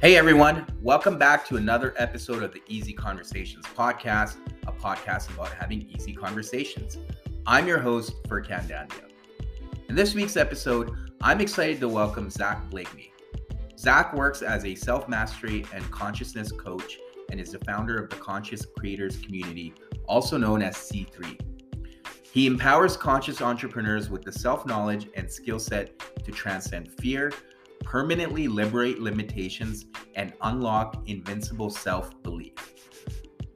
Hey everyone, welcome back to another episode of the Easy Conversations podcast, a podcast about having easy conversations. I'm your host, Furkan Dandia. In this week's episode, I'm excited to welcome Zack Blakeney. Zack works as a self-mastery and consciousness coach and is the founder of the Conscious Creators Community, also known as C3. He empowers conscious entrepreneurs with the self-knowledge and skill set to transcend fear, permanently liberate limitations, and unlock invincible self-belief.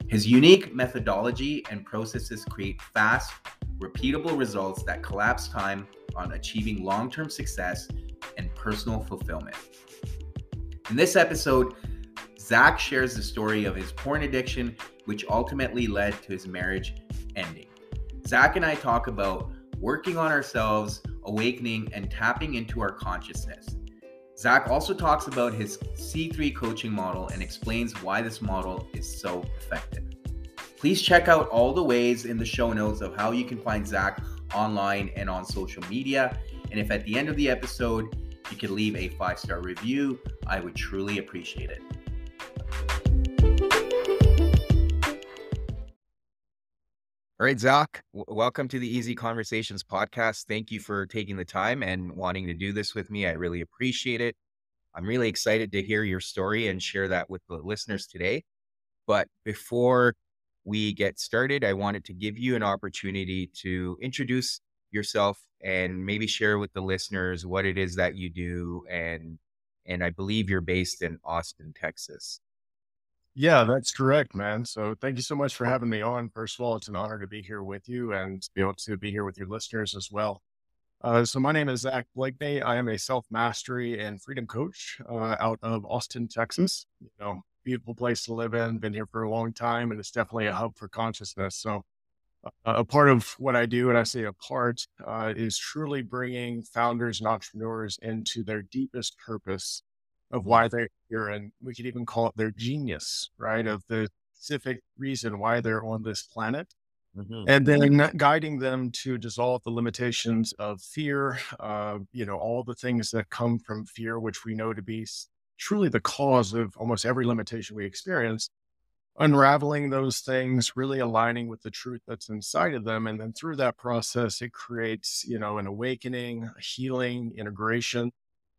His unique methodology and processes create fast, repeatable results that collapse time on achieving long-term success and personal fulfillment. In this episode, Zack shares the story of his porn addiction, which ultimately led to his marriage ending. Zack and I talk about working on ourselves, awakening, and tapping into our consciousness. Zack also talks about his C3 coaching model and explains why this model is so effective. Please check out all the ways in the show notes of how you can find Zack online and on social media. And if at the end of the episode, you could leave a 5-star review, I would truly appreciate it. All right, Zack, welcome to the Easy Conversations podcast. Thank you for taking the time and wanting to do this with me. I really appreciate it. I'm really excited to hear your story and share that with the listeners today. But before we get started, I wanted to give you an opportunity to introduce yourself and maybe share with the listeners what it is that you do. And I believe you're based in Austin, Texas. Yeah, that's correct, man. So thank you so much for having me on. First of all, it's an honor to be here with you and to be able to be here with your listeners as well. So my name is Zack Blakeney. I am a self-mastery and freedom coach out of Austin, Texas. Beautiful place to live in. Been here for a long time, and it's definitely a hub for consciousness. So a part of what I do, and I say a part, is truly bringing founders and entrepreneurs into their deepest purpose of why they're here. And we could even call it their genius, right? Of the specific reason why they're on this planet. And then guiding them to dissolve the limitations of fear, all the things that come from fear, which we know to be truly the cause of almost every limitation we experience, unraveling those things, really aligning with the truth that's inside of them. And then through that process, it creates, an awakening, a healing, integration.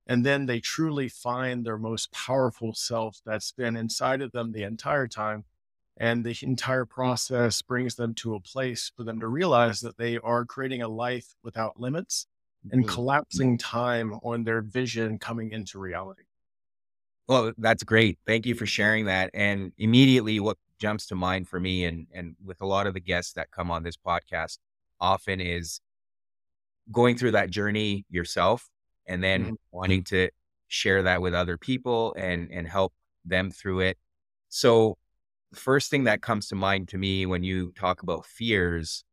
And then they truly find their most powerful self that's been inside of them the entire time. And the entire process brings them to a place for them to realize that they are creating a life without limits and collapsing time on their vision coming into reality. Well, that's great. Thank you for sharing that. And immediately what jumps to mind for me and with a lot of the guests that come on this podcast often is going through that journey yourself and then wanting to share that with other people and help them through it. So the first thing that comes to mind to me when you talk about fears,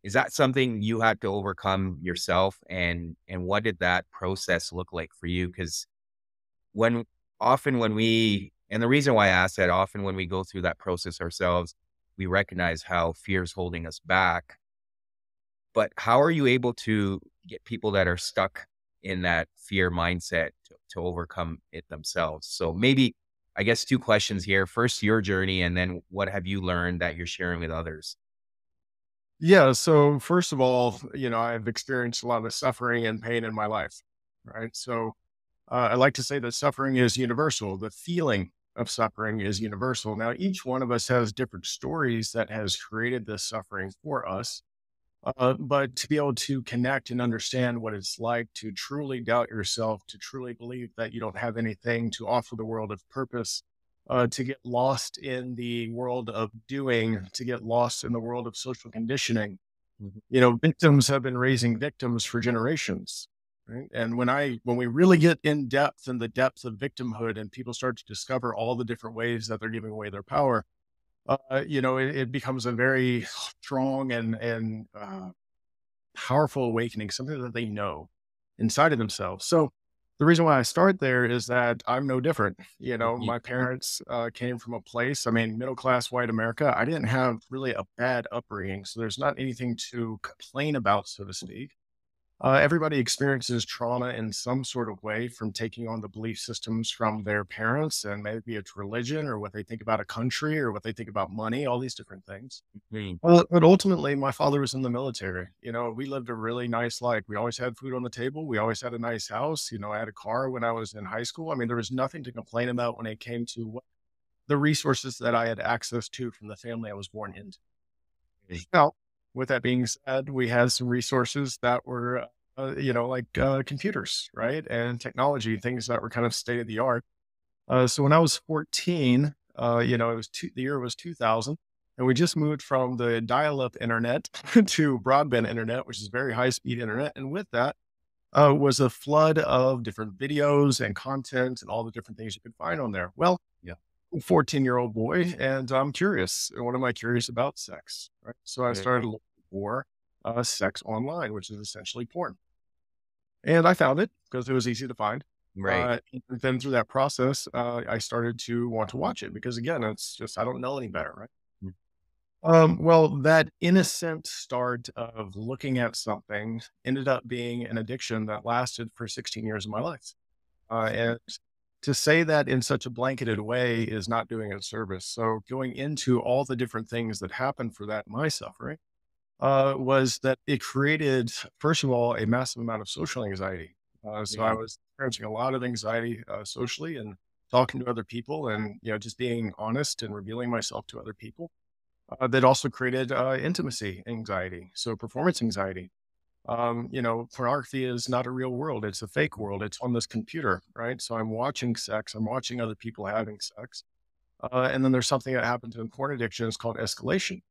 is that something you had to overcome yourself? And what did that process look like for you? Because and the reason why I ask that, often when we go through that process ourselves, we recognize how fear is holding us back. But how are you able to get people that are stuck in that fear mindset to overcome it themselves? So maybe, I guess, 2 questions here. First, your journey, and then what have you learned that you're sharing with others? Yeah. So first of all, I've experienced a lot of suffering and pain in my life, right? So I like to say that suffering is universal. The feeling of suffering is universal. Now, each one of us has different stories that has created this suffering for us. But to be able to connect and understand what it's like to truly doubt yourself, to truly believe that you don't have anything to offer the world of purpose, to get lost in the world of doing, to get lost in the world of social conditioning. Victims have been raising victims for generations. Right. And when we really get in depth in the depth of victimhood and people start to discover all the different ways that they're giving away their power, it becomes a very strong and powerful awakening, something that they know inside of themselves. So the reason why I start there is that I'm no different. My parents came from a place, middle class white America. I didn't have really a bad upbringing, so there's not anything to complain about, so to speak. Everybody experiences trauma in some sort of way from taking on the belief systems from their parents, and maybe it's religion or what they think about a country or what they think about money, all these different things. Mm. But ultimately, my father was in the military. We lived a really nice life. We always had food on the table. We always had a nice house. I had a car when I was in high school. I mean, there was nothing to complain about when it came to the resources that I had access to from the family I was born into. Mm. Now, with that being said, we had some resources that were, like computers, right? And technology, things that were kind of state of the art. So when I was 14, the year was 2000, and we just moved from the dial-up internet to broadband internet, which is very high-speed internet. And with that was a flood of different videos and content and all the different things you could find on there. Well, Yeah. 14-year-old boy, and I'm curious. And what am I curious about? Sex, right? So I Mm. started looking for sex online, which is essentially porn. And I found it because it was easy to find. Right. And then through that process, I started to want to watch it because again, it's just, I don't know any better, right? Mm. Well, that innocent start of looking at something ended up being an addiction that lasted for 16 years of my life. And to say that in such a blanketed way is not doing it service. So going into all the different things that happened for that, my suffering, was that it created, first of all, a massive amount of social anxiety. So I Yeah. was experiencing a lot of anxiety socially and talking to other people and, just being honest and revealing myself to other people. That also created intimacy anxiety. So performance anxiety. Pornography is not a real world. It's a fake world. It's on this computer, right? So I'm watching sex. I'm watching other people having sex. And then there's something that happens in porn addiction. It's called escalation,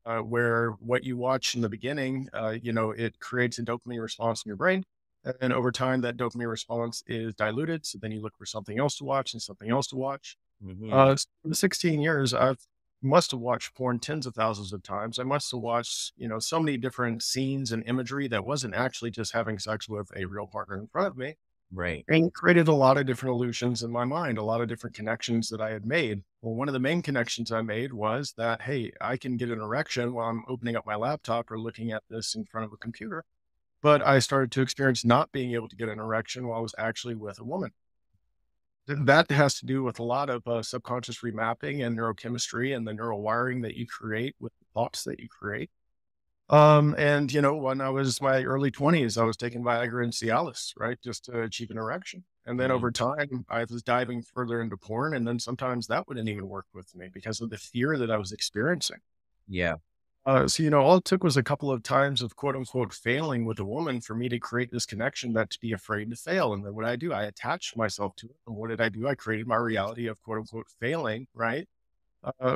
where what you watch in the beginning, it creates a dopamine response in your brain. And then over time, that dopamine response is diluted. So then you look for something else to watch and something else to watch. Hmm. In the 16 years, I've must have watched porn tens of thousands of times. I must have watched, so many different scenes and imagery that wasn't actually just having sex with a real partner in front of me. Right. And it created a lot of different illusions in my mind, a lot of different connections that I had made. Well, one of the main connections I made was that, hey, I can get an erection while I'm opening up my laptop or looking at this in front of a computer. But I started to experience not being able to get an erection while I was actually with a woman. That has to do with a lot of subconscious remapping and neurochemistry and the neural wiring that you create with the thoughts that you create. And when I was my early 20s, I was taking Viagra and Cialis, right, just to achieve an erection. And then Mm. over time, I was diving further into porn, and then sometimes that wouldn't even work with me because of the fear that I was experiencing. Yeah. So all it took was a couple of times of quote unquote failing with a woman for me to create this connection that to be afraid to fail. And then what I do, I attached myself to it. And what did I do? I created my reality of quote unquote failing, right?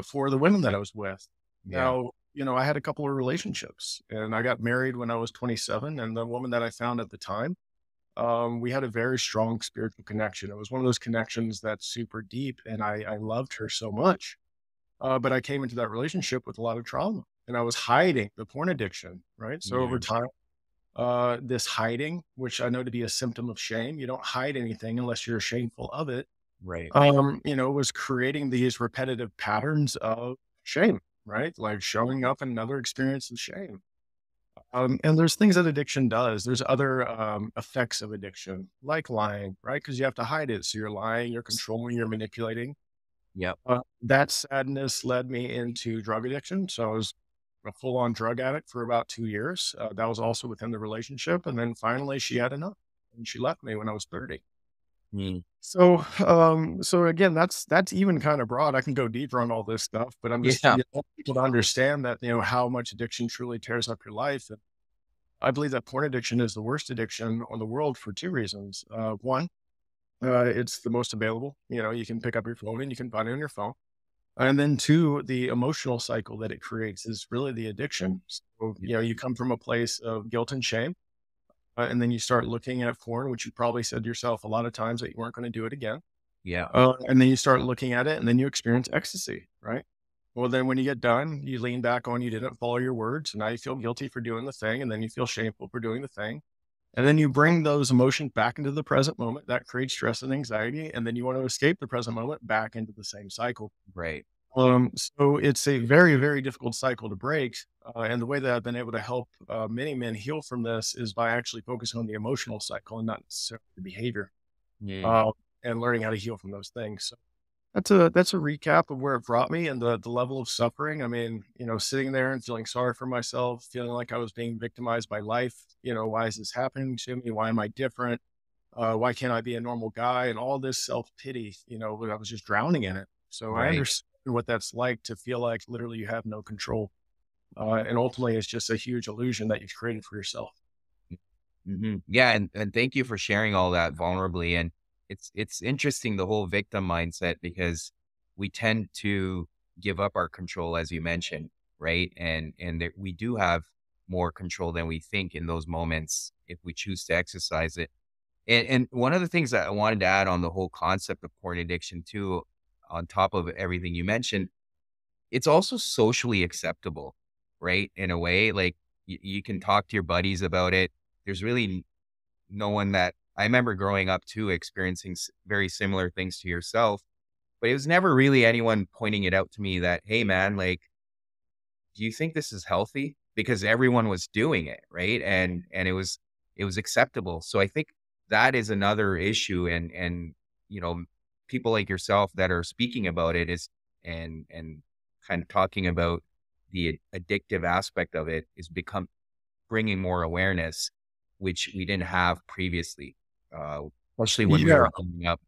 For the women that I was with. Yeah. Now, I had a couple of relationships and I got married when I was 27. And the woman that I found at the time, we had a very strong spiritual connection. It was one of those connections that's super deep. And I loved her so much. But I came into that relationship with a lot of trauma and I was hiding the porn addiction, right? So over Mm. time, this hiding, which I know to be a symptom of shame, you don't hide anything unless you're shameful of it, Right. was creating these repetitive patterns of shame, right? Like showing up in another experience of shame. And there's things that addiction does. There's other effects of addiction, like lying, right? Because you have to hide it. So you're lying, you're controlling, you're manipulating. Yep. That sadness led me into drug addiction. So I was a full on drug addict for about 2 years. That was also within the relationship. And then finally she had enough and she left me when I was 30. Mm. So again, that's even kind of broad. I can go deeper on all this stuff, but I'm just Yeah. people to understand that how much addiction truly tears up your life. And I believe that porn addiction is the worst addiction on the world for two reasons. One, it's the most available. You can pick up your phone and you can find it on your phone. And then two, the emotional cycle that it creates is really the addiction. So you come from a place of guilt and shame. And then you start looking at porn, which you probably said to yourself a lot of times that you weren't going to do it again. Yeah. And then you start looking at it and then you experience ecstasy, right? Well, then when you get done, you lean back on you didn't follow your words. And now you feel guilty for doing the thing. And then you feel shameful for doing the thing. And then you bring those emotions back into the present moment. That creates stress and anxiety. And then you want to escape the present moment back into the same cycle. Right. So it's a very, very difficult cycle to break. And the way that I've been able to help many men heal from this is by actually focusing on the emotional cycle and not necessarily the behavior, Mm, uh, and learning how to heal from those things. So that's a recap of where it brought me and the level of suffering. I mean, sitting there and feeling sorry for myself, feeling like I was being victimized by life. Why is this happening to me? Why am I different? Why can't I be a normal guy? And all this self pity, I was just drowning in it. So I right. understand what that's like to feel like literally you have no control. And ultimately, it's just a huge illusion that you've created for yourself. Yeah, and thank you for sharing all that vulnerably. And it's interesting the whole victim mindset because we tend to give up our control, as you mentioned, right? And that we do have more control than we think in those moments if we choose to exercise it. And one of the things that I wanted to add on the whole concept of porn addiction too, on top of everything you mentioned, it's also socially acceptable, right? In a way, like you can talk to your buddies about it. There's really no one that I remember growing up too, experiencing very similar things to yourself, but it was never really anyone pointing it out to me that, hey, man, like, do you think this is healthy? Because everyone was doing it, right? And it was acceptable. So I think that is another issue, and you know, people like yourself that are speaking about it is and kind of talking about the addictive aspect of it is become bringing more awareness, which we didn't have previously, uh, especially when we Yeah. were growing up.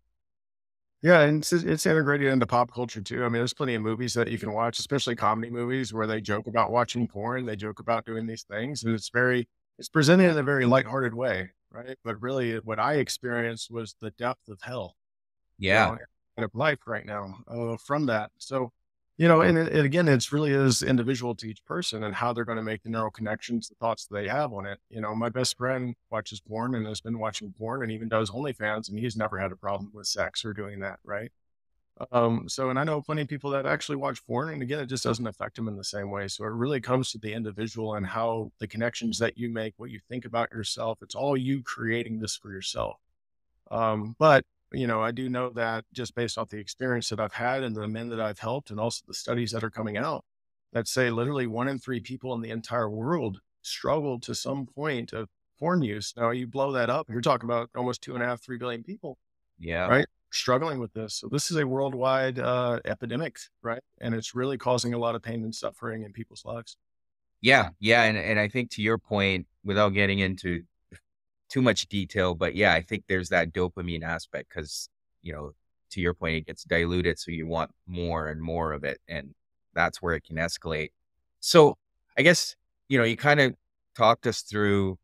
Yeah, and it's integrated into pop culture too. I mean, there's plenty of movies that you can watch, especially comedy movies where they joke about watching porn, they joke about doing these things, and it's presented in a very lighthearted way, right? But really, what I experienced was the depth of hell, Yeah, kind of life right now from that. So, and again, it's really is individual to each person and how they're going to make the neural connections, the thoughts that they have on it. My best friend watches porn and has been watching porn and even does OnlyFans, and he's never had a problem with sex or doing that, right? And I know plenty of people that actually watch porn, and again, it just doesn't affect them in the same way. So it really comes to the individual and how the connections that you make, what you think about yourself. It's all you creating this for yourself. But I do know that just based off the experience that I've had and the men that I've helped, and also the studies that are coming out that say literally 1 in 3 people in the entire world struggle to some point of porn use. Now you blow that up, you're talking about almost 2.5, 3 billion people, yeah. right? Struggling with this. So this is a worldwide epidemic, right? And it's really causing a lot of pain and suffering in people's lives. Yeah, yeah, and I think to your point, without getting into too much detail, but yeah, I think there's that dopamine aspect because, you know, to your point, it gets diluted, so you want more and more of it, and that's where it can escalate. So, I guess, you kind of talked us through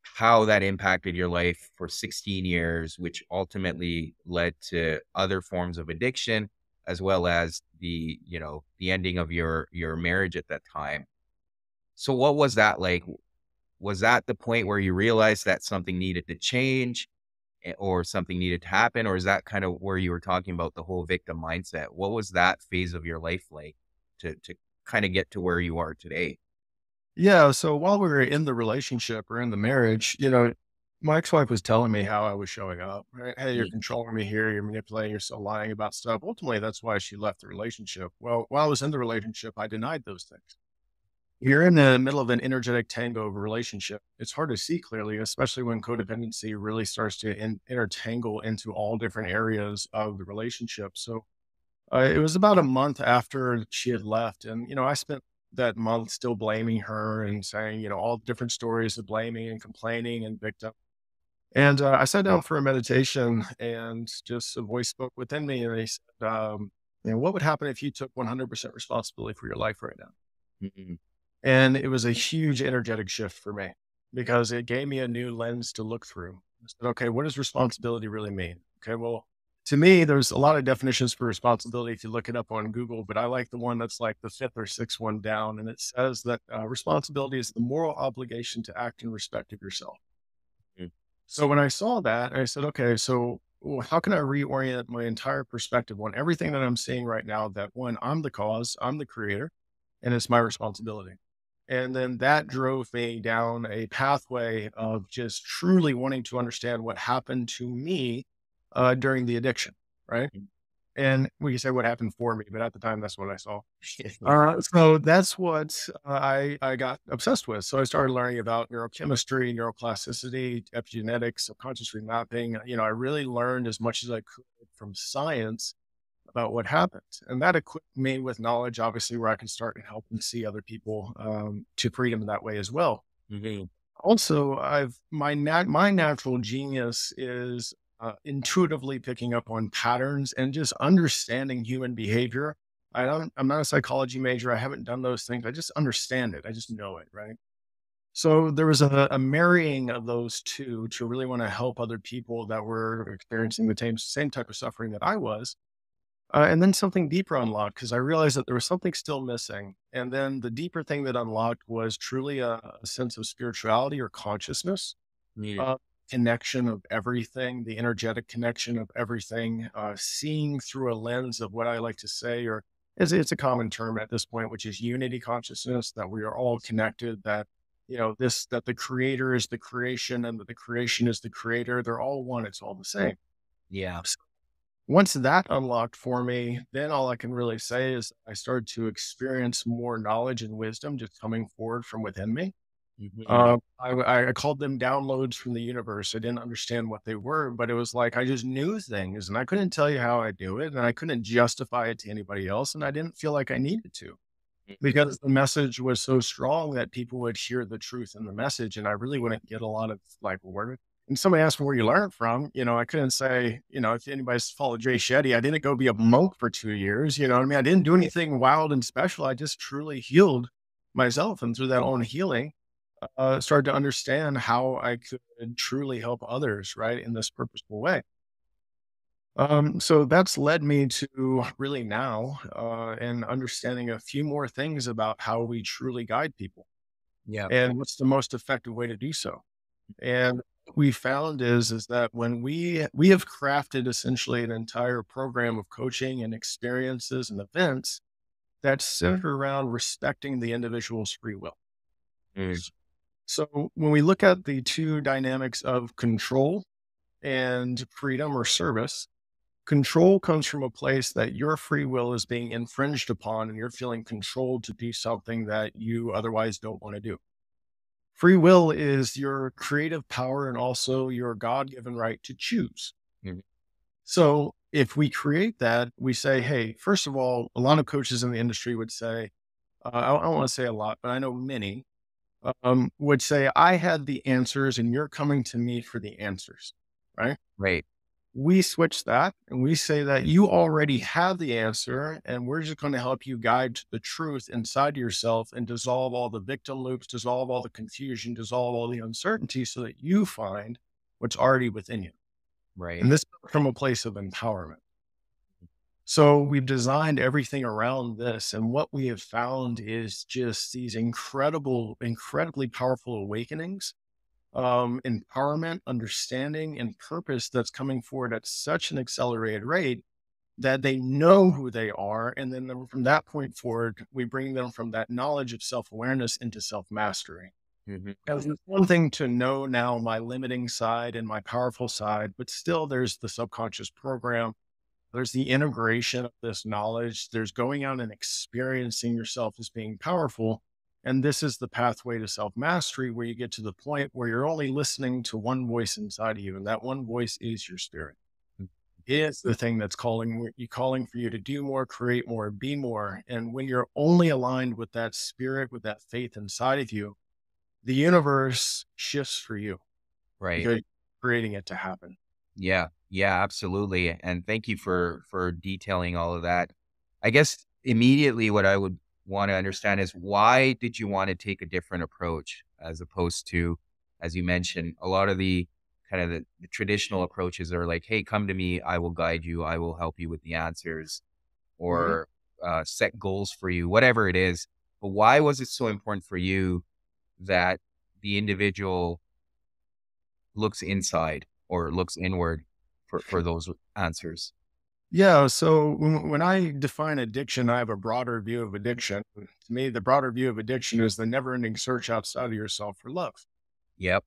how that impacted your life for 16 years, which ultimately led to other forms of addiction, as well as the ending of your marriage at that time. So what was that like? Was that the point where you realized that something needed to change or something needed to happen? Or is that kind of where you were talking about the whole victim mindset? What was that phase of your life like to kind of get to where you are today? Yeah. So while we were in the relationship or in the marriage, my ex-wife was telling me how I was showing up. Right? Hey, you're Mm, controlling me here. You're manipulating. You're still lying about stuff. Ultimately, that's why she left the relationship. Well, while I was in the relationship, I denied those things. You're in the middle of an energetic tango of a relationship. It's hard to see clearly, especially when codependency really starts to intertangle into all different areas of the relationship. So it was about a month after she had left, and I spent that month still blaming her and saying, all different stories of blaming and complaining and victim. And I sat down for a meditation, and just a voice spoke within me, and he said, "What would happen if you took 100% responsibility for your life right now?" mm, And it was a huge energetic shift for me because it gave me a new lens to look through. I said, okay, what does responsibility really mean? Okay, well, to me, there's a lot of definitions for responsibility if you look it up on Google, but I like the one that's like the fifth or sixth one down. And it says that responsibility is the moral obligation to act in respect of yourself. mm. So when I saw that, I said, okay, so how can I reorient my entire perspective on everything that I'm seeing right now? That one, I'm the cause, I'm the creator, and it's my responsibility. And then that drove me down a pathway of just truly wanting to understand what happened to me during the addiction, right? And we can say what happened for me, but at the time, that's what I saw. So that's what I got obsessed with. So I started learning about neurochemistry, neuroplasticity, epigenetics, subconscious remapping. I really learned as much as I could from science about what happens. And that equipped me with knowledge, obviously, where I can start and help and see other people to freedom in that way as well. Mm-hmm. Also, my natural genius is intuitively picking up on patterns and just understanding human behavior. I'm not a psychology major. I haven't done those things. I just understand it. I just know it, right? So there was a marrying of those two to really want to help other people that were experiencing the same type of suffering that I was. And then something deeper unlocked because I realized that there was something still missing. And then the deeper thing that unlocked was truly a sense of spirituality or consciousness, Yeah. uh, connection of everything, the energetic connection of everything, seeing through a lens of what I like to say, or it's a common term at this point, which is unity consciousness, that we are all connected, that the creator is the creation and that the creation is the creator. They're all one. It's all the same. Yeah. Once that unlocked for me, then all I can really say is I started to experience more knowledge and wisdom just coming forward from within me. Mm-hmm. I called them downloads from the universe. I didn't understand what they were, but it was like I just knew things and I couldn't tell you how I do it and I couldn't justify it to anybody else. And I didn't feel like I needed to because the message was so strong that people would hear the truth in the message. And I really wouldn't get a lot of like word. And somebody asked me where you learned from, I couldn't say, if anybody's followed Jay Shetty, I didn't go be a monk for 2 years. You know what I mean? I didn't do anything wild and special. I just truly healed myself. And through that own healing, started to understand how I could truly help others, right, in this purposeful way. So that's led me to really now and understanding a few more things about how we truly guide people Yeah. and what's the most effective way to do so. And what we found is that when we have crafted essentially an entire program of coaching and experiences and events that's centered around respecting the individual's free will. Mm. So when we look at the two dynamics of control and freedom or service, control comes from a place that your free will is being infringed upon and you're feeling controlled to do something that you otherwise don't want to do. Free will is your creative power and also your God given right to choose. Mhm. So if we create that, we say, hey, first of all, a lot of coaches in the industry would say, I don't want to say a lot, but I know many would say, I had the answers and you're coming to me for the answers, right? Right. We switch that and we say that you already have the answer and we're just going to help you guide to the truth inside yourself and dissolve all the victim loops, dissolve all the confusion, dissolve all the uncertainty so that you find what's already within you. Right. And this comes from a place of empowerment. So we've designed everything around this. And what we have found is just these incredibly powerful awakenings, empowerment, understanding, and purpose that's coming forward at such an accelerated rate that they know who they are. And then from that point forward, we bring them from that knowledge of self-awareness into self-mastery. Mhm. Because it's one thing to know now my limiting side and my powerful side, but still there's the subconscious program. There's the integration of this knowledge. There's going out and experiencing yourself as being powerful. And this is the pathway to self mastery where you get to the point where you're only listening to one voice inside of you. And that one voice is your spirit. It is the thing that's calling for you to do more, create more, be more. And when you're only aligned with that spirit, with that faith inside of you, the universe shifts for you Right. because you're creating it to happen. Yeah. Yeah, absolutely. And thank you for detailing all of that. I guess immediately what I would want to understand is why did you want to take a different approach as opposed to, as you mentioned, a lot of the kind of the traditional approaches are like, hey, come to me, I will guide you, I will help you with the answers, Mhm. or set goals for you, whatever it is. But why was it so important for you that the individual looks inside or looks inward for those answers? Yeah. So when I define addiction, I have a broader view of addiction. To me, the broader view of addiction is the never ending search outside of yourself for love. Yep.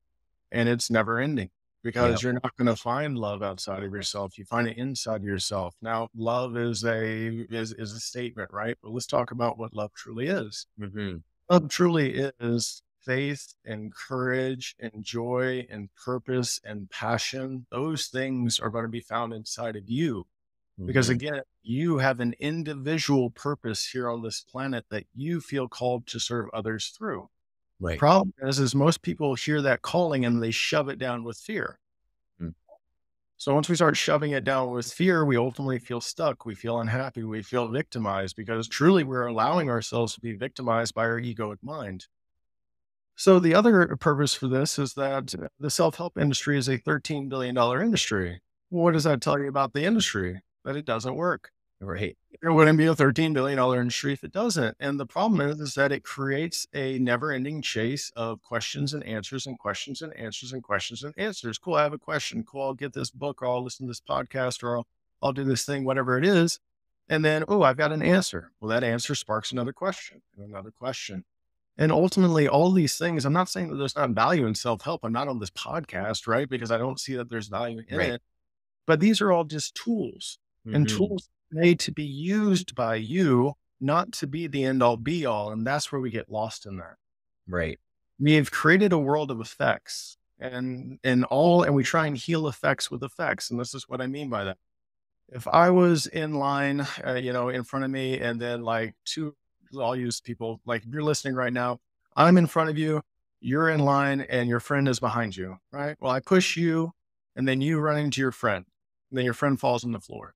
And it's never ending. because you're not going to find love outside of yourself. You find it inside yourself. Now, love is a statement, right? But let's talk about what love truly is. Mm-hmm. Love truly is faith and courage and joy and purpose and passion. Those things are going to be found inside of you. Because Mm-hmm. again, you have an individual purpose here on this planet that you feel called to serve others through. The Right. problem is most people hear that calling and they shove it down with fear. Mm. So once we start shoving it down with fear, we ultimately feel stuck. We feel unhappy. We feel victimized because truly we're allowing ourselves to be victimized by our egoic mind. So the other purpose for this is that the self-help industry is a $13 billion industry. What does that tell you about the industry? That it doesn't work. Right. It wouldn't be a $13 billion industry if it doesn't. And the problem is that it creates a never ending chase of questions and answers and questions and answers and questions and answers. Cool. I have a question. Cool. I'll get this book or I'll listen to this podcast or I'll do this thing, whatever it is. And then, oh, I've got an answer. Well, that answer sparks another question and another question. And ultimately, all these things, I'm not saying that there's not value in self-help. I'm not on this podcast, right? Because I don't see that there's value in Right. it. But these are all just tools and Mm-hmm. tools made to be used by you, not to be the end all be all. And that's where we get lost in that. Right. We've created a world of effects and we try and heal effects with effects. And this is what I mean by that. If I was in line, in front of me, and then like I'll use people like if you're listening right now, I'm in front of you, you're in line, and your friend is behind you, right? Well, I push you, and then you run into your friend, and then your friend falls on the floor.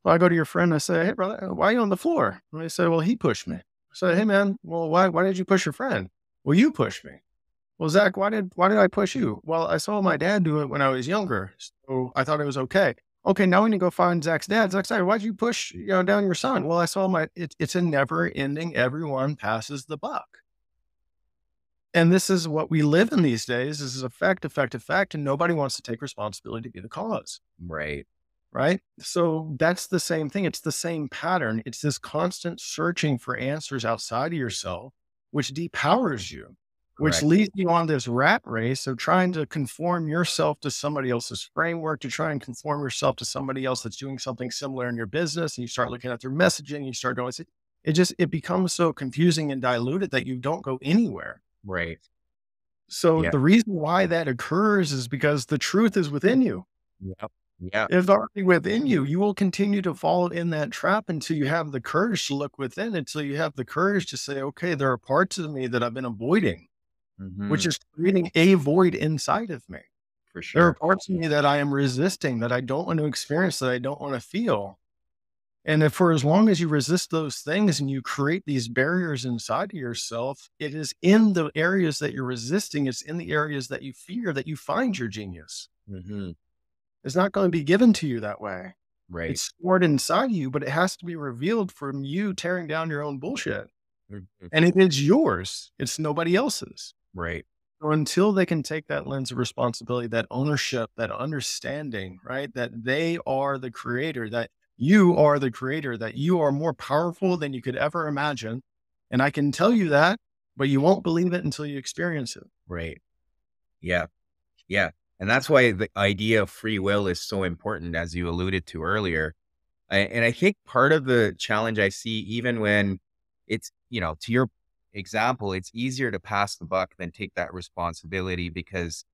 Well, I go to your friend, I say, "Hey, brother, why are you on the floor?" And they say, "Well, he pushed me." I say, "Hey, man, well, why did you push your friend?" "Well, you pushed me." "Well, Zach, why did I push you?" "Well, I saw my dad do it when I was younger, so I thought it was okay." "Okay, now we need to go find Zach's dad." "Zach's dad, why'd you push, down your son?" "Well, I saw it's a never ending, everyone passes the buck." And this is what we live in these days. This is effect, effect, effect, and nobody wants to take responsibility to be the cause. Right. Right? So that's the same thing. It's the same pattern. It's this constant searching for answers outside of yourself, which depowers you, which Correct. leads you on this rat race of trying to conform yourself to somebody else's framework, to try and conform yourself to somebody else that's doing something similar in your business. And you start looking at their messaging, you start going, it becomes so confusing and diluted that you don't go anywhere. Right. So Yeah. the reason why that occurs is because the truth is within you. Yep. Yeah. It's already within you. You will continue to fall in that trap until you have the courage to look within, until you have the courage to say, okay, there are parts of me that I've been avoiding, which Mm-hmm. is creating a void inside of me. For There are sure. parts of me that I am resisting, that I don't want to experience, that I don't want to feel. And if for as long as you resist those things and you create these barriers inside of yourself, it is in the areas that you're resisting, it's in the areas that you fear that you find your genius. Mm-hmm. It's not going to be given to you that way. Right. It's stored inside you, but it has to be revealed from you tearing down your own bullshit. Mhm. And it is yours. It's nobody else's. Right. So until they can take that lens of responsibility, that ownership, that understanding, right? That they are the creator, that you are the creator, that you are more powerful than you could ever imagine. And I can tell you that, but you won't believe it until you experience it. Right. Yeah. Yeah. And that's why the idea of free will is so important, as you alluded to earlier. And I think part of the challenge I see, even when it's, to your example, it's easier to pass the buck than take that responsibility, because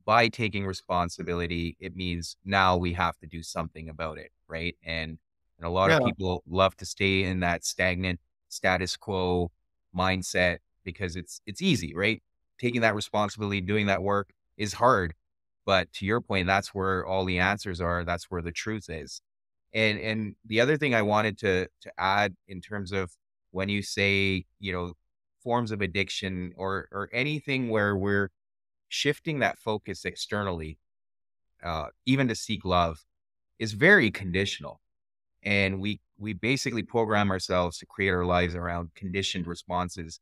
by taking responsibility, it means now we have to do something about it. Right. And a lot of Yeah. people love to stay in that stagnant status quo mindset because it's easy, right? Taking that responsibility, doing that work is hard. But to your point, that's where all the answers are. That's where the truth is. And the other thing I wanted to add in terms of when you say, forms of addiction or anything where we're shifting that focus externally, even to seek love, is very conditional. And we basically program ourselves to create our lives around conditioned responses.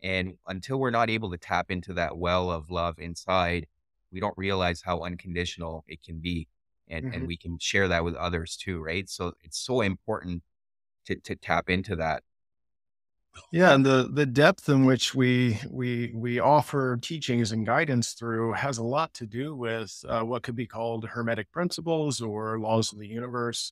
And until we're not able to tap into that well of love inside, we don't realize how unconditional it can be. And Mhm. we can share that with others too, right? So it's so important to tap into that. Yeah, and the depth in which we offer teachings and guidance through has a lot to do with what could be called hermetic principles or laws of the universe,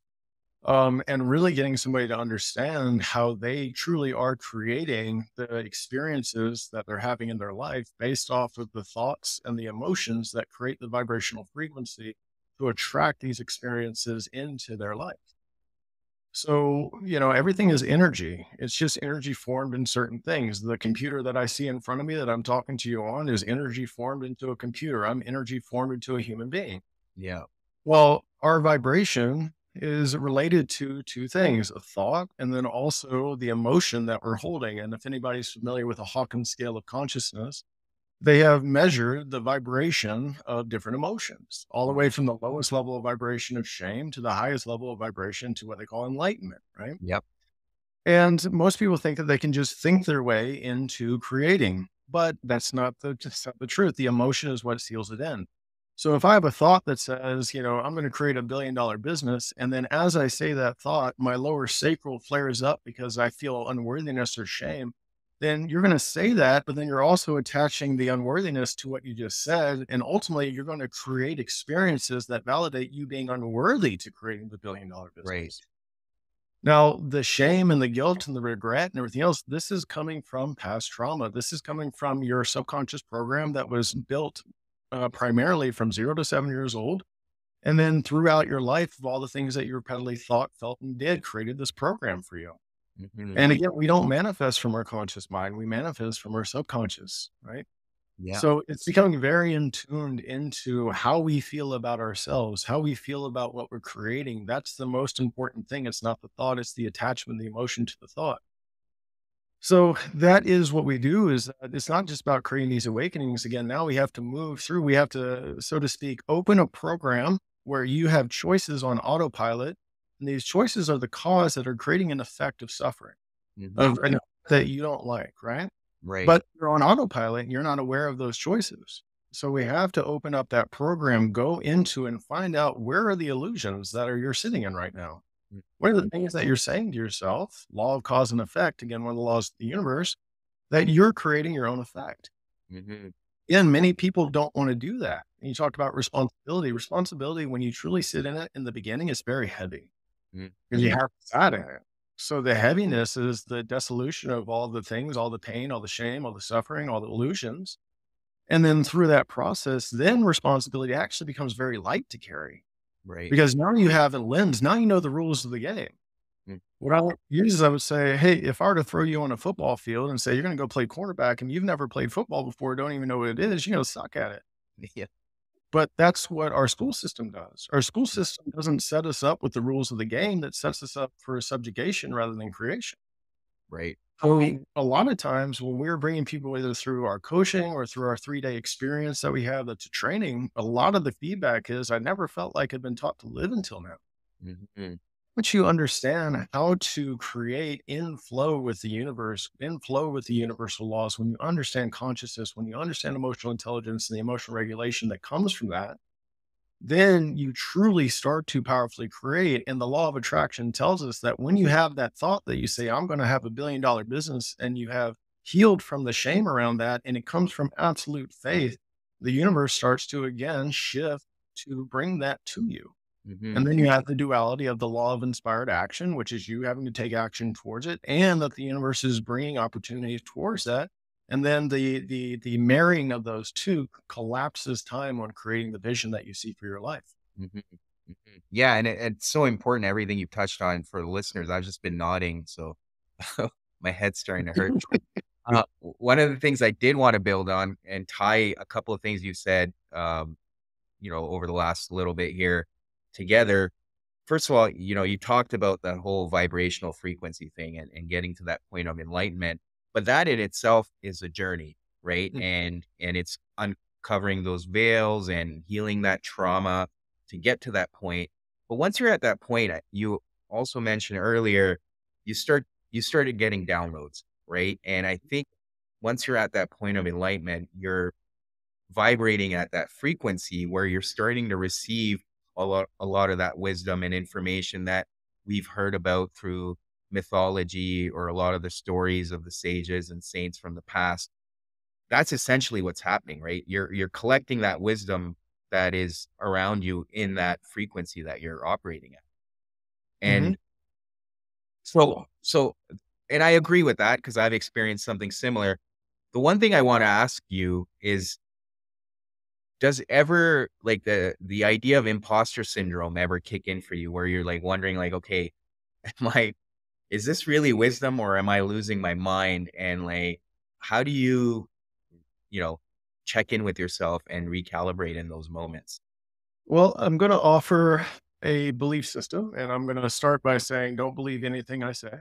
and really getting somebody to understand how they truly are creating the experiences that they're having in their life based off of the thoughts and the emotions that create the vibrational frequency to attract these experiences into their life. So, everything is energy. It's just energy formed in certain things. The computer that I see in front of me that I'm talking to you on is energy formed into a computer. I'm energy formed into a human being. Yeah. Well, our vibration is related to two things, a thought and then also the emotion that we're holding. And if anybody's familiar with the Hawkins scale of consciousness, they have measured the vibration of different emotions, all the way from the lowest level of vibration of shame to the highest level of vibration to what they call enlightenment, right? Yep. And most people think that they can just think their way into creating, but just not the truth. The emotion is what seals it in. So if I have a thought that says, I'm going to create $1 billion business, and then as I say that thought, my lower sacral flares up because I feel unworthiness or shame, then you're going to say that, but then you're also attaching the unworthiness to what you just said. And ultimately, you're going to create experiences that validate you being unworthy to creating the $1 billion Right. business. Now, the shame and the guilt and the regret and everything else, this is coming from past trauma. This is coming from your subconscious program that was built primarily from 0 to 7 years old. And then throughout your life, of all the things that you repeatedly thought, felt, and did, created this program for you. Mhm. And again, we don't manifest from our conscious mind, we manifest from our subconscious, right? Yeah. So it's becoming very in tuned into how we feel about ourselves, how we feel about what we're creating. That's the most important thing. It's not the thought, it's the attachment, the emotion to the thought. So that is what we do is it's not just about creating these awakenings. Again, now we have to move through, we have to, so to speak, open a program where you have choices on autopilot. And these choices are the cause that are creating an effect of suffering Mhm. of that you don't like, right? Right. But you're on autopilot and you're not aware of those choices. So we have to open up that program, go into and find out where are the illusions that are you're sitting in right now. What are the Mhm. things that you're saying to yourself? Law of cause and effect, again, one of the laws of the universe, that you're creating your own effect. Mhm. And many people don't want to do that. And you talked about responsibility. Responsibility, when you truly sit in it in the beginning, is very heavy Mhm. because you have to sat in it. So the heaviness is the dissolution of all the things, all the pain, all the shame, all the suffering, all the illusions. And then through that process, then responsibility actually becomes very light to carry Right. because now you have a lens. Now you know the rules of the game. Mm. What I would use is I would say, hey, if I were to throw you on a football field and say you're going to go play quarterback and you've never played football before, don't even know what it is, you're going to suck at it. Yeah. But that's what our school system does. Our school system doesn't set us up with the rules of the game, that sets us up for subjugation rather than creation. Right. So a lot of times when we're bringing people either through our coaching or through our 3-day experience that we have that's a training, a lot of the feedback is I never felt like I'd been taught to live until now. Mhm. Once you understand how to create in flow with the universe, in flow with the universal laws, when you understand consciousness, when you understand emotional intelligence and the emotional regulation that comes from that, then you truly start to powerfully create. And the law of attraction tells us that when you have that thought that you say, I'm going to have $1 billion business, and you have healed from the shame around that, and it comes from absolute faith, the universe starts to again shift to bring that to you. And Mhm. then you have the duality of the law of inspired action, which is you having to take action towards it, and that the universe is bringing opportunities towards that. And then the marrying of those two collapses time on creating the vision that you see for your life. Mhm. Mhm. Yeah, and it's so important, everything you've touched on for the listeners. I've just been nodding, so my head's starting to hurt. One of the things I did wanna build on and tie a couple of things you said, over the last little bit here together. First of all, you talked about that whole vibrational frequency thing and getting to that point of enlightenment, but that in itself is a journey, right? Mm. And it's uncovering those veils and healing that trauma to get to that point. But once you're at that point, you also mentioned earlier, you started getting downloads, right? And I think once you're at that point of enlightenment, you're vibrating at that frequency where you're starting to receive a lot of that wisdom and information that we've heard about through mythology or a lot of the stories of the sages and saints from the past, that's essentially what's happening, right? You're collecting that wisdom that is around you in that frequency that you're operating at. Hmm. And so and I agree with that because I've experienced something similar. The one thing I want to ask you is, does ever like the idea of imposter syndrome ever kick in for you where you're like wondering like, okay, am I is this really wisdom or am I losing my mind? And like, how do you know, check in with yourself and recalibrate in those moments? Well, I'm going to offer a belief system, and I'm going to start by saying, don't believe anything I say,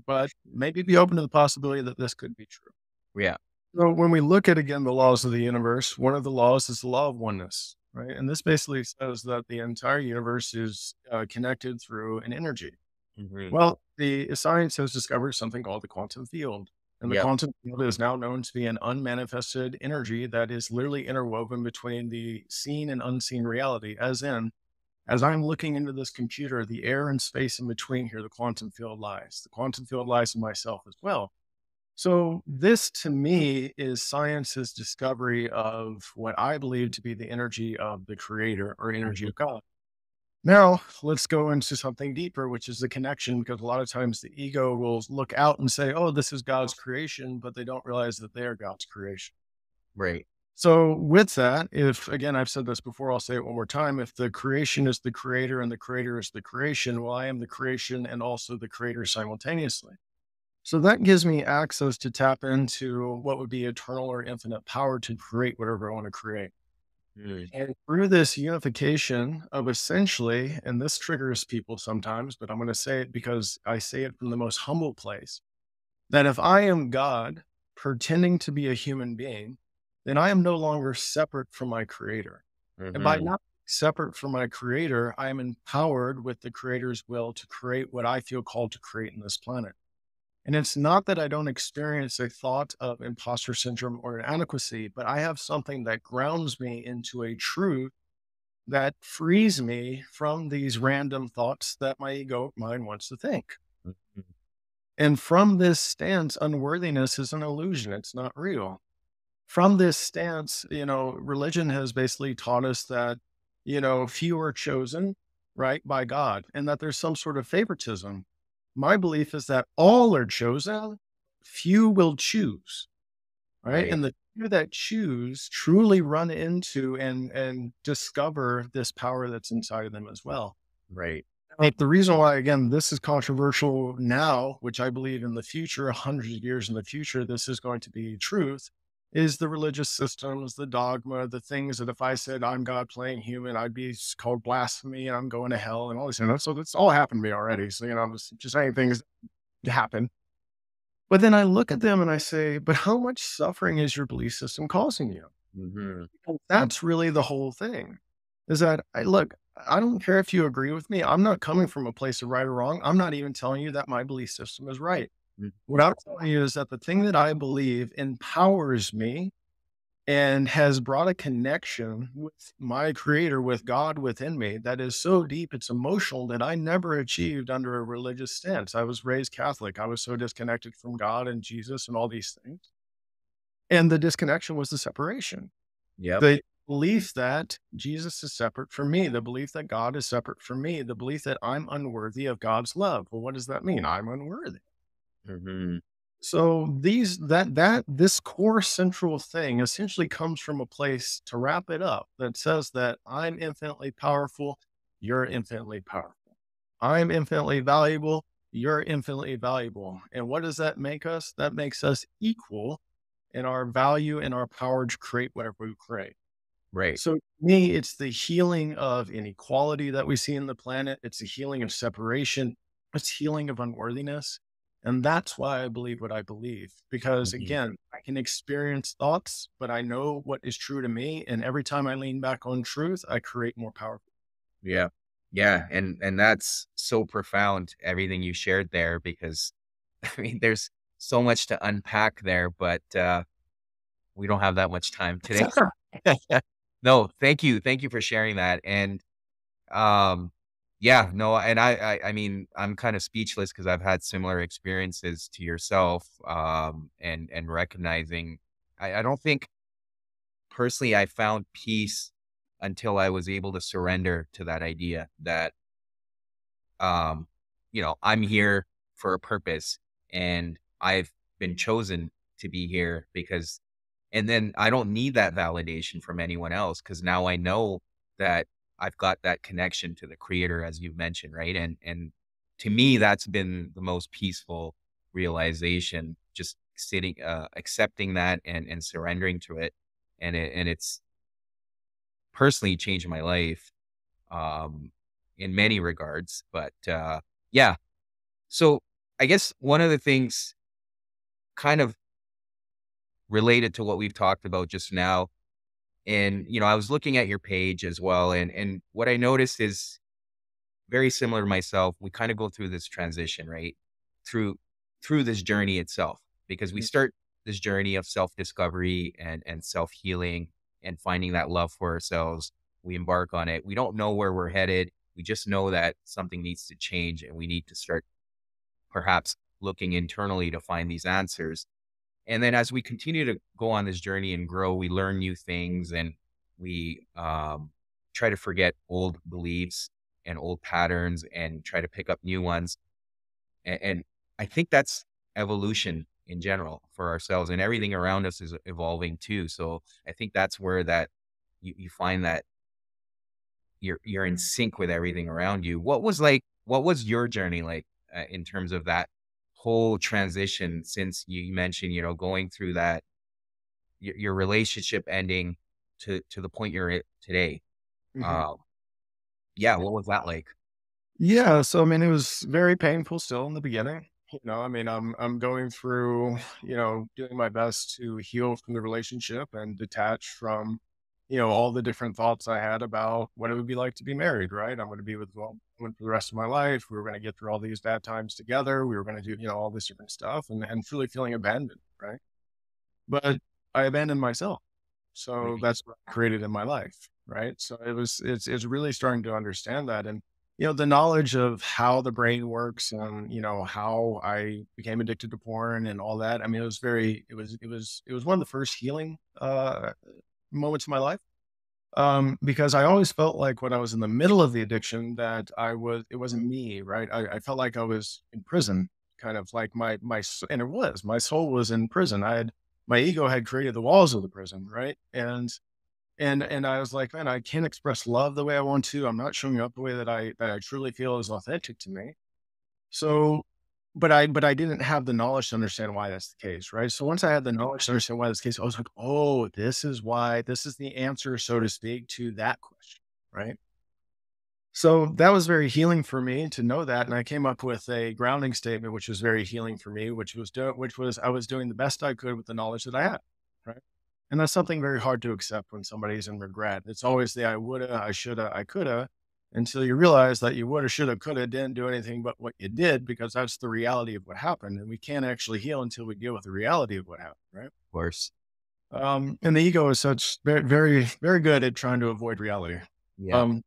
but maybe be open to the possibility that this could be true. Yeah. So when we look at, again, the laws of the universe, one of the laws is the law of oneness, right? And this basically says that the entire universe is connected through an energy. Hmm. Well, the science has discovered something called the quantum field. And the Yep. quantum field is now known to be an unmanifested energy that is literally interwoven between the seen and unseen reality, as in, as I'm looking into this computer, the air and space in between here, the quantum field lies. The quantum field lies in myself as well. So, this to me is science's discovery of what I believe to be the energy of the creator or energy Hmm. of God. Now, let's go into something deeper, which is the connection, because a lot of times the ego will look out and say, oh, this is God's creation, but they don't realize that they are God's creation. Right. So, with that, if again, I've said this before, I'll say it one more time. If the creation is the creator and the creator is the creation, well, I am the creation and also the creator simultaneously. So, that gives me access to tap into what would be eternal or infinite power to create whatever I want to create. Mm. And through this unification of essentially, and this triggers people sometimes, but I'm going to say it because I say it from the most humble place, that if I am God pretending to be a human being, then I am no longer separate from my creator. And by Hmm. not being separate from my creator, I am empowered with the creator's will to create what I feel called to create in this planet. And it's not that I don't experience a thought of imposter syndrome or inadequacy, but I have something that grounds me into a truth that frees me from these random thoughts that my ego mind wants to think. And from this stance, unworthiness is an illusion. It's not real. From this stance, religion has basically taught us that, few are chosen, right, by God, and that there's some sort of favoritism. My belief is that all are chosen, few will choose, right? Right. And the few that choose truly run into and discover this power that's inside of them as well. Right. Like the reason why, again, this is controversial now, which I believe in the future, 100 years in the future, this is going to be truth, is the religious systems, the dogma, the things that if I said I'm God playing human, I'd be called blasphemy and I'm going to hell and all this. So that's all happened to me already. So, I'm just saying things happen. But then I look at them and I say, but how much suffering is your belief system causing you? Hmm. That's really the whole thing. Is that I look, I don't care if you agree with me. I'm not coming from a place of right or wrong. I'm not even telling you that my belief system is right. What I'm telling you is that the thing that I believe empowers me and has brought a connection with my creator, with God within me that is so deep, it's emotional that I never achieved under a religious stance. I was raised Catholic. I was so disconnected from God and Jesus and all these things. And the disconnection was the separation. Yep. The belief that Jesus is separate from me, the belief that God is separate from me, the belief that I'm unworthy of God's love. Well, what does that mean? I'm unworthy. Hmm. So this core central thing essentially comes from a place to wrap it up that says that I'm infinitely powerful, you're infinitely powerful. I'm infinitely valuable, you're infinitely valuable. And what does that make us? That makes us equal in our value and our power to create whatever we create. Right. So to me, it's the healing of inequality that we see in the planet. It's the healing of separation. It's healing of unworthiness. And that's why I believe what I believe. Because Mhm. again, I can experience thoughts, but I know what is true to me. And every time I lean back on truth, I create more power. Yeah. Yeah. And that's so profound, everything you shared there, because I mean, there's so much to unpack there, but we don't have that much time today. No, thank you. Thank you for sharing that. And um Yeah, no, and I mean, I'm kind of speechless because I've had similar experiences to yourself, and recognizing I don't think personally I found peace until I was able to surrender to that idea that, um, I'm here for a purpose and I've been chosen to be here because and then I don't need that validation from anyone else because now I know that I've got that connection to the creator, as you mentioned, right? And to me, that's been the most peaceful realization, just sitting, accepting that and surrendering to it. And it's personally changed my life, um, in many regards. But yeah, so I guess one of the things kind of related to what we've talked about just now. And, I was looking at your page as well, and what I noticed is very similar to myself. We kind of go through this transition, right? Through through this journey itself, because we Mhm. start this journey of self-discovery and self-healing and finding that love for ourselves. We embark on it. We don't know where we're headed. We just know that something needs to change and we need to start perhaps looking internally to find these answers. And then as we continue to go on this journey and grow, we learn new things and we try to forget old beliefs and old patterns and try to pick up new ones. And I think that's evolution in general for ourselves, and everything around us is evolving too. So I think that's where that you find that you're in sync with everything around you. What was your journey like, in terms of that whole transition, since you mentioned, going through that your relationship ending to the point you're at today. Mhm. Uh, yeah, what was that like? Yeah, so I mean, it was very painful still in the beginning. I mean, I'm going through, doing my best to heal from the relationship and detach from, all the different thoughts I had about what it would be like to be married, right? I'm going to be with one woman for the rest of my life. We were going to get through all these bad times together. We were going to do, all this different stuff and truly feeling abandoned, right? But I abandoned myself. So Mhm. that's what I created in my life, right? So it's really starting to understand that. And, the knowledge of how the brain works and, how I became addicted to porn and all that. I mean, it was one of the first healing moments of my life. Because I always felt like when I was in the middle of the addiction that it wasn't me, right? I felt like I was in prison, kind of like and it was, my soul was in prison. My ego had created the walls of the prison, right? And I was like, man, I can't express love the way I want to. I'm not showing up the way that I truly feel is authentic to me. So, but I didn't have the knowledge to understand why that's the case, right? So once I had the knowledge to understand why that's the case, I was like, oh, this is why. This is the answer, so to speak, to that question, right? So that was very healing for me to know that, and I came up with a grounding statement, which was very healing for me, which was I was doing the best I could with the knowledge that I had, right? And that's something very hard to accept when somebody's in regret. It's always the I woulda, I shoulda, I coulda, until you realize that you woulda, shoulda, coulda didn't do anything but what you did because that's the reality of what happened, and we can't actually heal until we deal with the reality of what happened, right? Of course. And the ego is such very, very, very good at trying to avoid reality. Yeah. Um,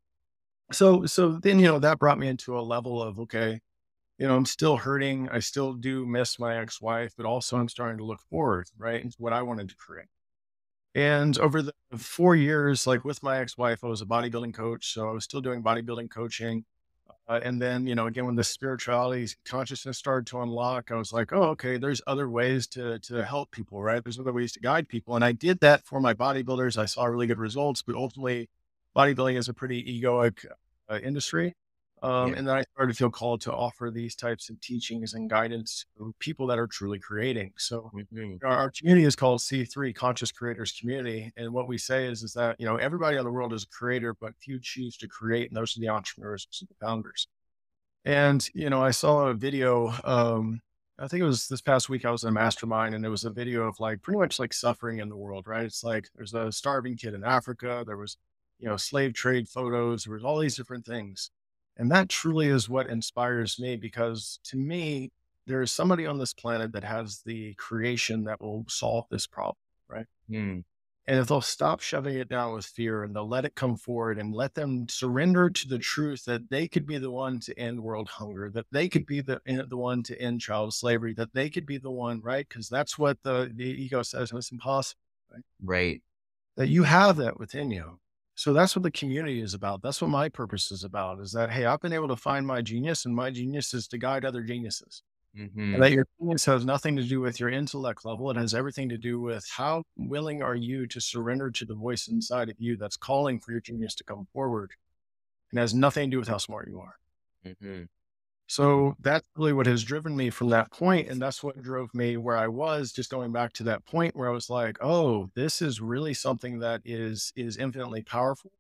so then, that brought me into a level of, okay, I'm still hurting. I still do miss my ex-wife, but also I'm starting to look forward, right, into what I wanted to create. And over the 4 years, like with my ex-wife, I was a bodybuilding coach. So I was still doing bodybuilding coaching. And then, again, when the spirituality consciousness started to unlock, I was like, oh, okay, there's other ways to help people, right? There's other ways to guide people. And I did that for my bodybuilders. I saw really good results, but ultimately, bodybuilding is a pretty egoic industry. Yeah. And then I started to feel called to offer these types of teachings and guidance to people that are truly creating. So Mhm. our community is called C3 Conscious Creators Community. And what we say is that, everybody in the world is a creator, but few choose to create. And those are the entrepreneurs, those are the founders. And, I saw a video, I think it was this past week, I was in a mastermind and there was a video of like pretty much like suffering in the world, right? It's like there's a starving kid in Africa. There was, slave trade photos. There was all these different things. And that truly is what inspires me because to me, there is somebody on this planet that has the creation that will solve this problem, right? Mm. And if they'll stop shoving it down with fear and they'll let it come forward and let them surrender to the truth that they could be the one to end world hunger, that they could be the one to end child slavery, that they could be the one, right? Because that's what the ego says, and it's impossible, right? Right. That you have that within you. So that's what the community is about. That's what my purpose is about, is that, hey, I've been able to find my genius, and my genius is to guide other geniuses. And Hmm. that your genius has nothing to do with your intellect level. It has everything to do with how willing are you to surrender to the voice inside of you that's calling for your genius to come forward. And has nothing to do with how smart you are. Hmm. So that's really what has driven me from that point. And that's what drove me where I was, just going back to that point where I was like, oh, this is really something that is infinitely powerful.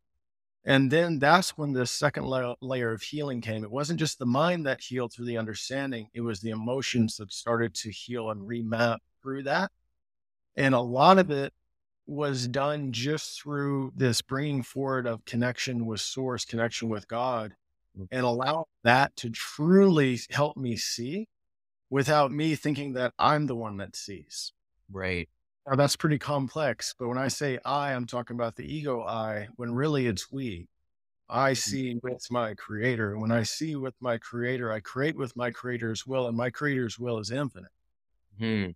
And then that's when the second layer of healing came. It wasn't just the mind that healed through the understanding, it was the emotions that started to heal and remap through that. And a lot of it was done just through this bringing forward of connection with source, connection with God, and allow that to truly help me see without me thinking that I'm the one that sees. Right. Now, that's pretty complex. But when I say I'm talking about the ego I, when really it's we. I see with my creator. When I see with my creator, I create with my creator's will, and my creator's will is infinite. Hmm.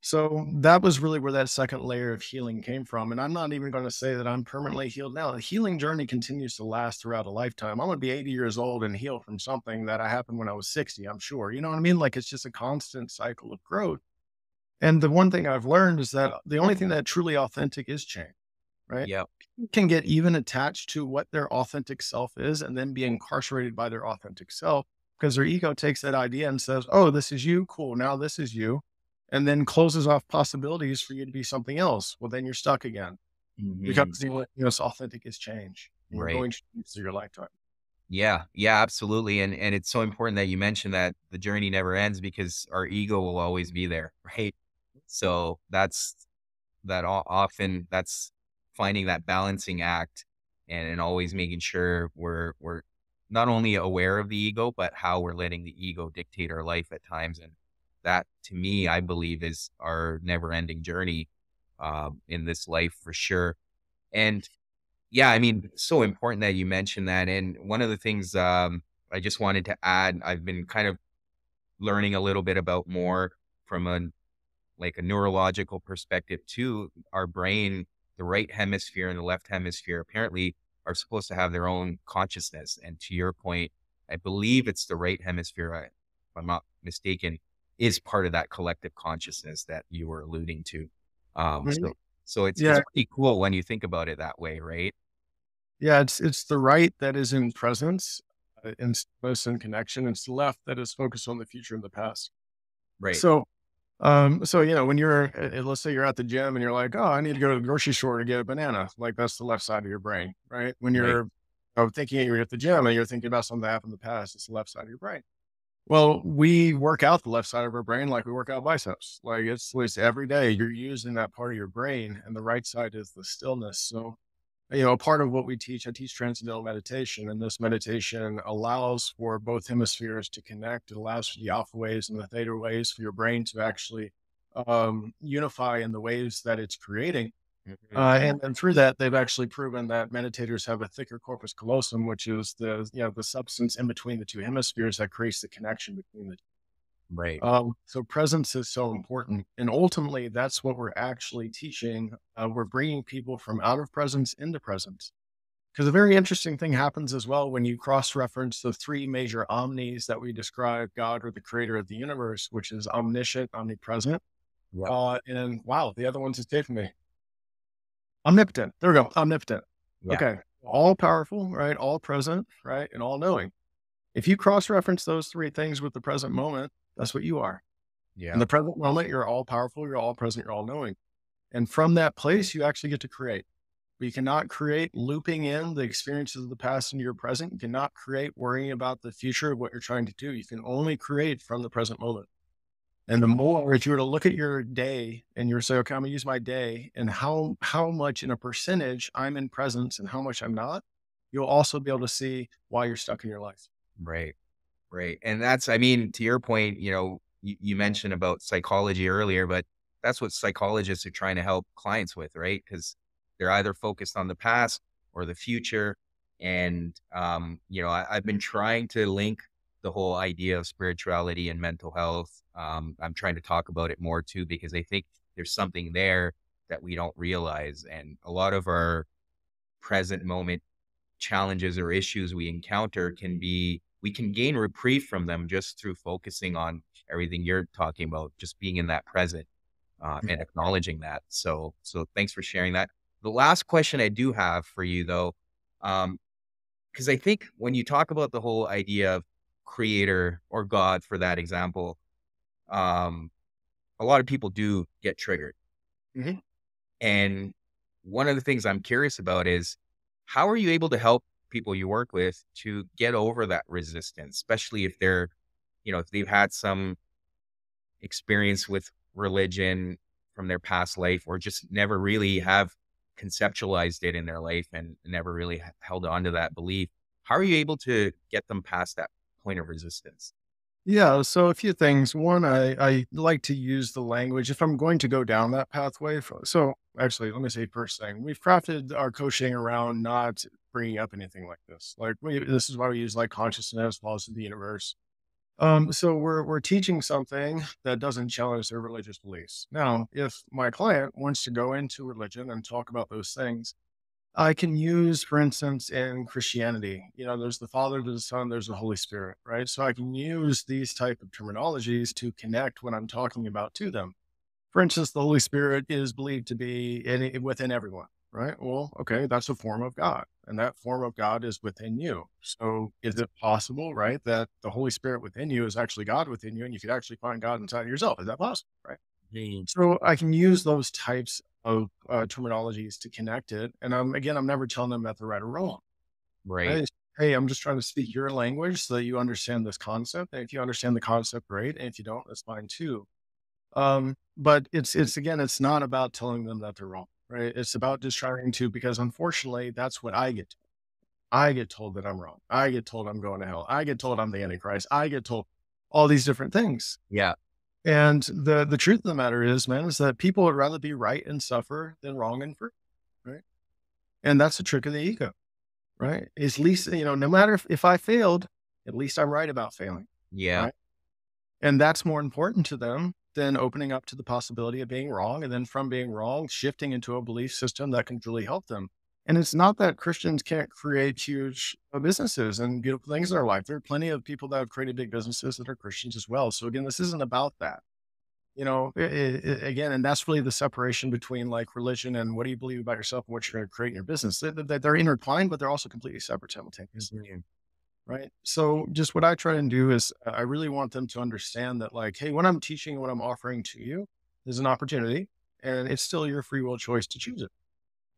So that was really where that second layer of healing came from. And I'm not even going to say that I'm permanently healed now. The healing journey continues to last throughout a lifetime. I'm going to be 80 years old and heal from something that I happened when I was 60, I'm sure. You know what I mean? Like, it's just a constant cycle of growth. And the one thing I've learned is that the only thing that truly authentic is change, right? Yep. People can get even attached to what their authentic self is and then be incarcerated by their authentic self, because their ego takes that idea and says, oh, this is you. Cool. Now this is you. And then closes off possibilities for you to be something else. Well, then you're stuck again, because Hmm. it's authentic is change. And you're Right. going to change through your lifetime. Yeah. Yeah, absolutely. And it's so important that you mentioned that the journey never ends because our ego will always be there. Right. So often that's finding that balancing act and always making sure we're not only aware of the ego, but how we're letting the ego dictate our life at times. And that, to me, I believe, is our never ending journey in this life for sure. And yeah, I mean, so important that you mentioned that. And one of the things I just wanted to add, I've been kind of learning a little bit about more from a neurological perspective too. Our brain, the right hemisphere and the left hemisphere apparently are supposed to have their own consciousness. And to your point, I believe it's the right hemisphere, if I'm not mistaken, is part of that collective consciousness that you were alluding to. Um, Mhm. so, so it's Yeah. pretty cool when you think about it that way, right? Yeah. It's the right that is in presence, in stillness and connection. It's the left that is focused on the future and the past. Right. So, when you're, let's say you're at the gym and you're like, oh, I need to go to the grocery store to get a banana. Like, that's the left side of your brain, right? When Right. you're thinking you're at the gym and you're thinking about something that happened in the past, it's the left side of your brain. Well, we work out the left side of our brain like we work out biceps. Like, it's every day you're using that part of your brain, and the right side is the stillness. So, part of what we teach, I teach transcendental meditation, and this meditation allows for both hemispheres to connect. It allows for the alpha waves and the theta waves for your brain to actually unify in the waves that it's creating. Mhm. And then through that, they've actually proven that meditators have a thicker corpus callosum, which is the substance in between the two hemispheres that creates the connection between the two. Right. So presence is so important. And ultimately, that's what we're actually teaching. We're bringing people from out of presence into presence. Because a very interesting thing happens as well when you cross reference the three major omnis that we describe God or the creator of the universe, which is omniscient, omnipresent. Yep. And wow, the other one's escaping me. Omnipotent. There we go. Omnipotent. Yeah. Okay. All powerful, right? All present, right? And all knowing. If you cross reference those three things with the present moment, that's what you are. In Yeah. the present moment, you're all powerful, you're all present, you're all knowing. And from that place, you actually get to create. But you cannot create looping in the experiences of the past into your present. You cannot create worrying about the future of what you're trying to do. You can only create from the present moment. And the more, if you were to look at your day and you were to say, okay, I'm gonna use my day and how much in a percentage I'm in presence and how much I'm not, you'll also be able to see why you're stuck in your life. Right. Right. And that's, I mean, to your point, you mentioned about psychology earlier, but that's what psychologists are trying to help clients with, right? Because they're either focused on the past or the future. And, I've been trying to link the whole idea of spirituality and mental health. I'm trying to talk about it more too, because I think there's something there that we don't realize. And a lot of our present moment challenges or issues we encounter we can gain reprieve from them just through focusing on everything you're talking about, just being in that present and acknowledging that. So thanks for sharing that. The last question I do have for you though, because I think when you talk about the whole idea of creator or God, for that example, a lot of people do get triggered. Mm-hmm. And one of the things I'm curious about is, how are you able to help people you work with to get over that resistance, especially if if they've had some experience with religion from their past life, or just never really have conceptualized it in their life and never really held on to that belief? How are you able to get them past that point of resistance? Yeah, so a few things. One, I like to use the language if I'm going to go down that pathway. So actually, let me say first thing, we've crafted our coaching around not bringing up anything like this. Like this is why we use like consciousness, laws of the universe. So we're teaching something that doesn't challenge their religious beliefs. Now, if my client wants to go into religion and talk about those things, I can use, for instance, in Christianity, there's the Father, there's the Son, there's the Holy Spirit, right? So I can use these type of terminologies to connect what I'm talking about to them. For instance, the Holy Spirit is believed to be within everyone, right? Well, okay, that's a form of God, and that form of God is within you. So is it possible, right, that the Holy Spirit within you is actually God within you, and you could actually find God inside of yourself? Is that possible, right? So I can use those types of terminologies to connect it. And I'm never telling them that they're right or wrong. Right. Right? Hey, I'm just trying to speak your language so that you understand this concept. And if you understand the concept, great. And if you don't, that's fine too. But it's again, it's not about telling them that they're wrong, right? It's about just trying to, because unfortunately, that's what I get told. I get told that I'm wrong. I get told I'm going to hell. I get told I'm the Antichrist. I get told all these different things. Yeah. And the truth of the matter is, man, is that people would rather be right and suffer than wrong and free, right? And that's the trick of the ego, right? Is at least, no matter if I failed, at least I'm right about failing, Yeah. right? And that's more important to them than opening up to the possibility of being wrong. And then from being wrong, shifting into a belief system that can really help them. And it's not that Christians can't create huge businesses and beautiful things in their life. There are plenty of people that have created big businesses that are Christians as well. So again, this isn't about that. Again, and that's really the separation between like religion and what do you believe about yourself and what you're going to create in your business. They're intertwined, but they're also completely separate simultaneously. Right. So just what I try and do is I really want them to understand that like, hey, what I'm teaching, what I'm offering to you is an opportunity, and it's still your free will choice to choose it.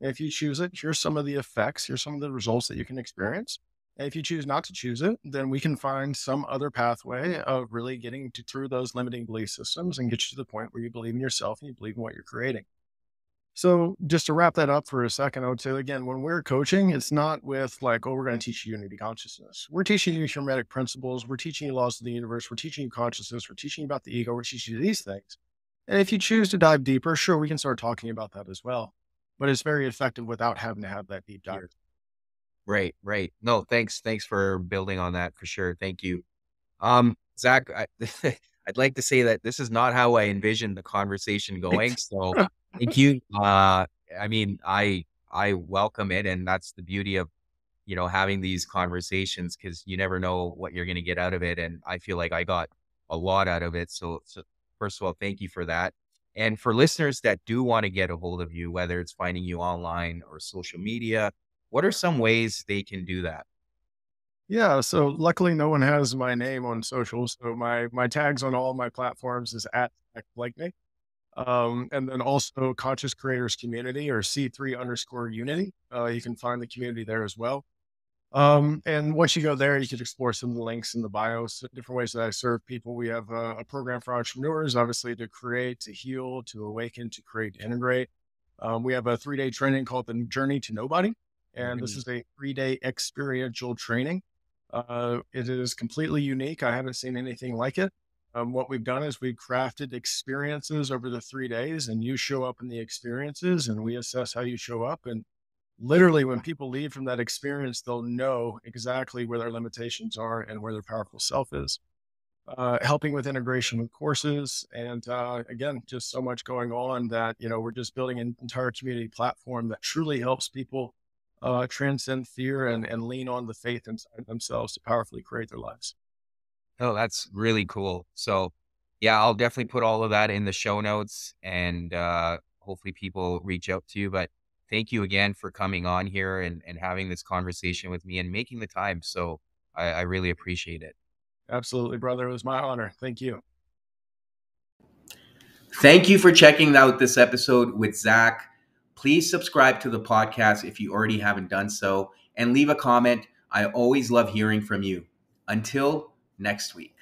And if you choose it, here's some of the effects, here's some of the results that you can experience. And if you choose not to choose it, then we can find some other pathway of really getting through those limiting belief systems and get you to the point where you believe in yourself and you believe in what you're creating. So just to wrap that up for a second, I would say again, when we're coaching, it's not with like, oh, we're going to teach you unity consciousness. We're teaching you hermetic principles. We're teaching you laws of the universe. We're teaching you consciousness. We're teaching you about the ego. We're teaching you these things. And if you choose to dive deeper, sure, we can start talking about that as well. But it's very effective without having to have that deep dive. Right. Right. No, thanks for building on that for sure. Thank you. Zach, I'd like to say that this is not how I envisioned the conversation going. So thank you. I welcome it, and that's the beauty of, having these conversations, because you never know what you're going to get out of it. And I feel like I got a lot out of it. So first of all, thank you for that. And for listeners that do want to get a hold of you, whether it's finding you online or social media, what are some ways they can do that? Yeah. So luckily no one has my name on social. So my tags on all my platforms is at Zack Blakeney. And then also Conscious Creators Community, or C3_Unity. You can find the community there as well. And once you go there, you can explore some of the links in the bios, different ways that I serve people. We have a program for entrepreneurs, obviously, to create, to heal, to awaken, to create, to integrate. We have a 3-day training called the Journey to Nobody. And this is a 3-day experiential training. It is completely unique. I haven't seen anything like it. What we've done is we've crafted experiences over the 3 days, and you show up in the experiences, and we assess how you show up. And literally, when people leave from that experience, they'll know exactly where their limitations are and where their powerful self is. Helping with integration with courses, and again, just so much going on that we're just building an entire community platform that truly helps people transcend fear and lean on the faith inside themselves to powerfully create their lives. Oh, that's really cool. So yeah, I'll definitely put all of that in the show notes, and hopefully people reach out to you. But thank you again for coming on here and having this conversation with me and making the time. So I really appreciate it. Absolutely, brother. It was my honor. Thank you. Thank you for checking out this episode with Zack. Please subscribe to the podcast if you already haven't done so, and leave a comment. I always love hearing from you. Until next week.